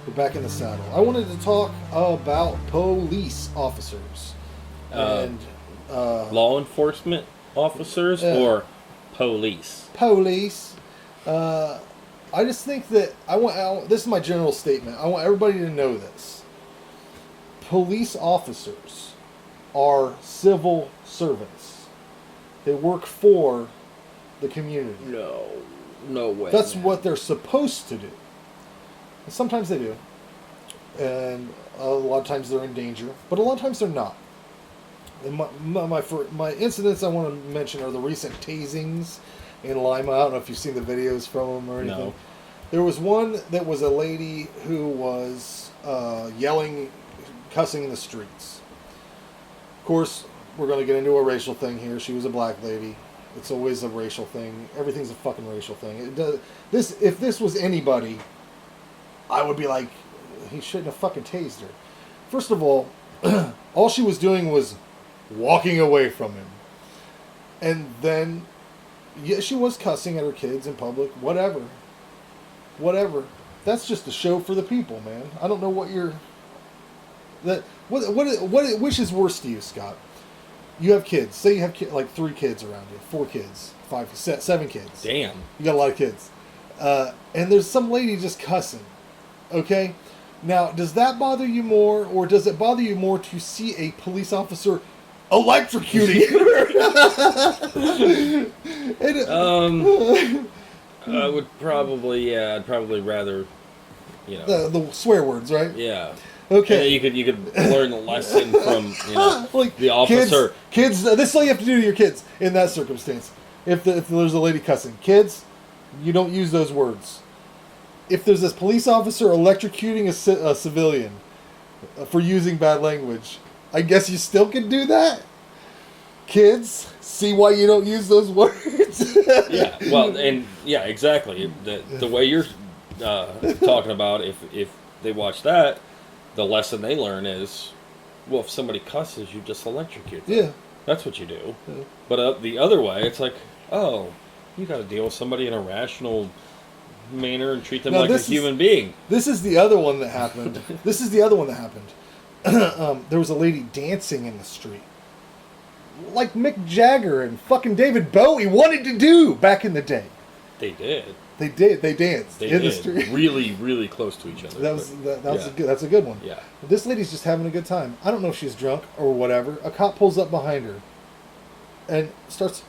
We're back in the saddle. I wanted to talk about police officers. And law enforcement officers or police? Police. I just think that this is my general statement. I want everybody to know this. Police officers are civil servants. They work for the community. No way. That's what they're supposed to do. And sometimes they do. And a lot of times they're in danger. But a lot of times they're not. And my incidents I want to mention are the recent tasings in Lima. I don't know if you've seen the videos from them or anything. No. There was one that was a lady who was yelling, cussing in the streets. Of course, we're going to get into a racial thing here. She was a black lady. It's always a racial thing. Everything's a fucking racial thing. If this was anybody, I would be like, he shouldn't have fucking tased her. First of all she was doing was walking away from him. And then, yeah, she was cussing at her kids in public. Whatever. That's just a show for the people, man. I don't know what you're... Which is worse to you, Scott? You have kids. Say you have like 3 kids around you. 4 kids. 5, 7 kids. Damn. You got a lot of kids. And there's some lady just cussing. Okay? Now, does that bother you more, or does it bother you more to see a police officer electrocuting her? I would probably, I'd probably rather, the swear words, right? Yeah. Okay. You could learn a lesson from, like the officer. Kids, this is all you have to do to your kids in that circumstance. If there's a lady cussing. Kids, you don't use those words. If there's this police officer electrocuting a civilian for using bad language, I guess you still can do that? Kids, see why you don't use those words? Yeah, well, and yeah, exactly. The way you're talking about, if they watch that, the lesson they learn is, well, if somebody cusses, you just electrocute them. Yeah. That's what you do. Yeah. But the other way, it's like, oh, you got to deal with somebody in a rational manner and treat them like a human being. This is the other one that happened. There was a lady dancing in the street. Like Mick Jagger and fucking David Bowie wanted to do back in the day. They did. They danced in the street. Really, really close to each other. That's a good one. Yeah. This lady's just having a good time. I don't know if she's drunk or whatever. A cop pulls up behind her and starts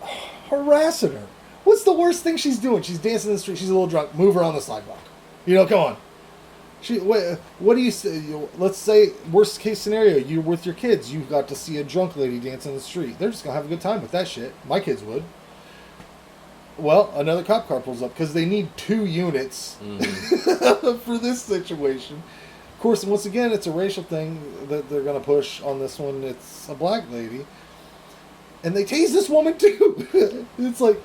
harassing her. What's the worst thing she's doing? She's dancing in the street. She's a little drunk. Move her on the sidewalk. Come on. What do you say? Let's say, worst case scenario, you're with your kids. You got to see a drunk lady dance in the street. They're just going to have a good time with that shit. My kids would. Well, another cop car pulls up because they need 2 units for this situation. Of course, once again, it's a racial thing that they're going to push on this one. It's a black lady. And they tase this woman too. It's like,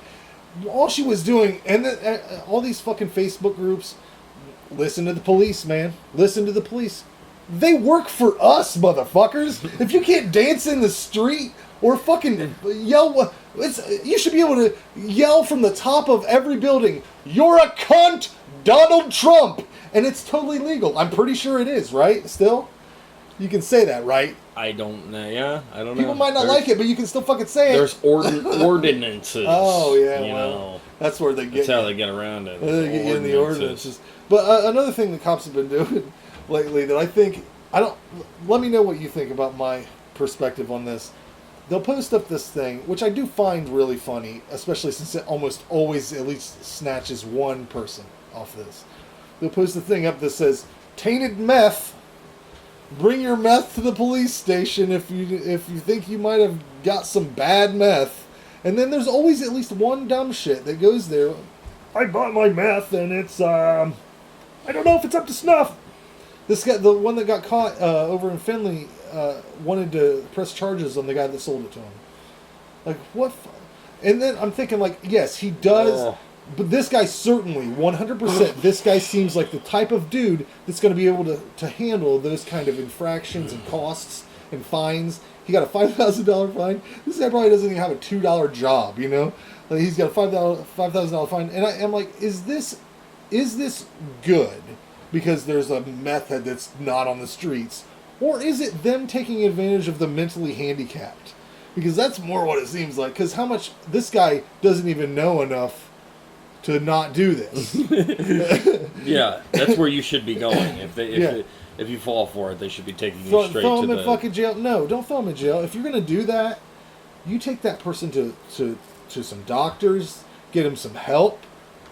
all she was doing, and then all these fucking Facebook groups, listen to the police, man. Listen to the police. They work for us, motherfuckers. If you can't dance in the street or fucking yell, you should be able to yell from the top of every building, "You're a cunt, Donald Trump!" And it's totally legal. I'm pretty sure it is, right? Still? You can say that, right? I don't know. Yeah, I don't know. People might not like it, but you can still fucking say it. There's ordinances. Oh, yeah. You know. That's where they get That's how they get around it. They get you in the ordinances. But another thing the cops have been doing lately that I think... let me know what you think about my perspective on this. They'll post up this thing, which I do find really funny, especially since it almost always at least snatches one person off this. They'll post a thing up that says, "Tainted meth. Bring your meth to the police station if you think you might have got some bad meth." And then there's always at least one dumb shit that goes there. "I bought my meth and it's I don't know if it's up to snuff." This guy, the one that got caught over in Findlay, wanted to press charges on the guy that sold it to him. Like, what? And then I'm thinking, like, yes, he does. But this guy certainly, 100%, this guy seems like the type of dude that's going to be able to handle those kind of infractions and costs and fines. He got a $5,000 fine. This guy probably doesn't even have a $2 job, Like, he's got a $5,000 fine. And I'm like, is this good? because there's a meth head that's not on the streets? Or is it them taking advantage of the mentally handicapped? Because that's more what it seems like. Because how much... This guy doesn't even know enough to not do this. Yeah, that's where you should be going. If you fall for it, they should be taking you straight to the... Throw him in fucking jail. No, don't throw him in jail. If you're going to do that, you take that person to some doctors, get him some help.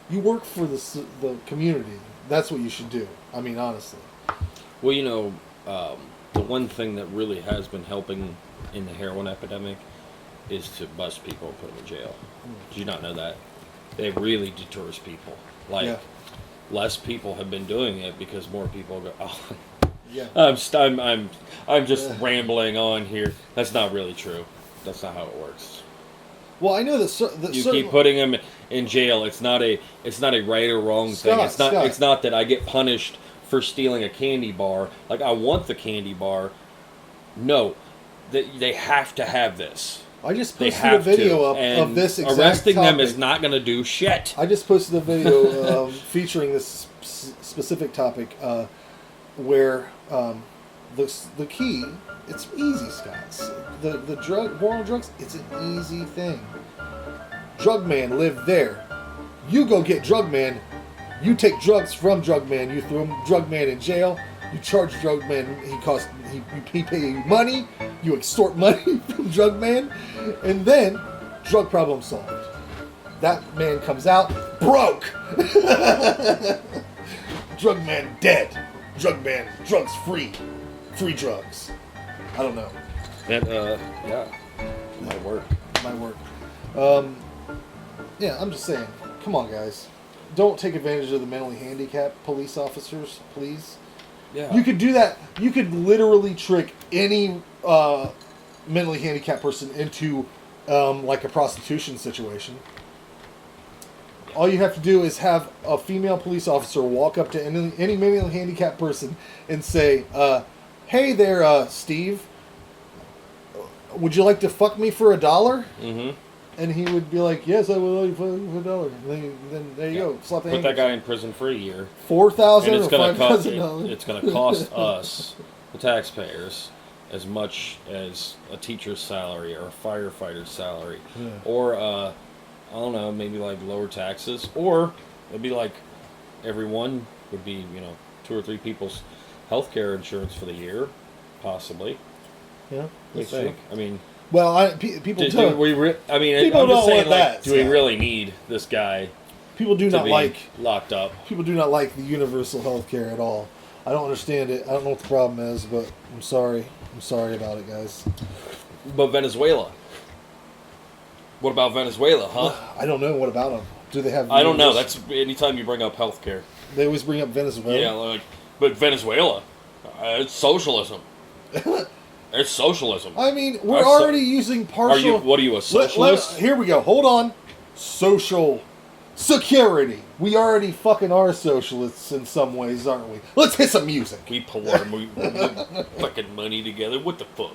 You work for the community. That's what you should do. I mean, honestly. Well, you know, the one thing that really has been helping in the heroin epidemic is to bust people and put them in jail. Did you not know that? It really deters people. Like, less people have been doing it because more people go, oh, yeah. I'm just rambling on here. That's not really true. That's not how it works. Well, I know that you keep putting them in jail. It's not a right or wrong thing. It's not that I get punished for stealing a candy bar. Like, I want the candy bar. No, they have to have this. I just posted a video of this exact arresting topic. them is not going to do shit. I just posted a video featuring this specific topic where the key, it's easy, Scott. The war on drugs, it's an easy thing. Drug man lived there. You go get drug man. You take drugs from drug man. You throw drug man in jail. You charge drug man. He pay you money. You extort money from drug man, and then drug problem solved. That man comes out broke. Drug man dead. Drug man drugs free. Free drugs. I don't know. That might work. Might work. Yeah, I'm just saying. Come on, guys. Don't take advantage of the mentally handicapped police officers, please. Yeah. You could do that. You could literally trick any mentally handicapped person into like a prostitution situation. All you have to do is have a female police officer walk up to any mentally handicapped person and say, "Hey there, Steve. Would you like to fuck me for $1?" Mm-hmm. And he would be like, "Yes, I would like to fuck you for $1." Then there you go. Slap the Put that guy in prison for a year. $4,000 or $5,000. $5,000. It's going to cost us, the taxpayers, as much as a teacher's salary or a firefighter's salary, or I don't know, maybe like lower taxes, or it'd be like everyone would be, 2 or 3 people's healthcare insurance for the year, possibly. Yeah, You think? I mean. Well, people don't. I'm just saying, like, do we really need this guy? People do not like locked up. People do not like the universal health care at all. I don't understand it. I don't know what the problem is, but I'm sorry. I'm sorry about it, guys. But Venezuela. What about Venezuela, huh? I don't know. What about them? Do they have? I don't know. That's anytime you bring up healthcare. They always bring up Venezuela. Yeah, but Venezuela, it's socialism. It's socialism. I mean, we're already using partial... What are you, a socialist? Here we go. Hold on. Social security. We already fucking are socialists in some ways, aren't we? Let's hit some music. We pull our fucking money together. What the fuck?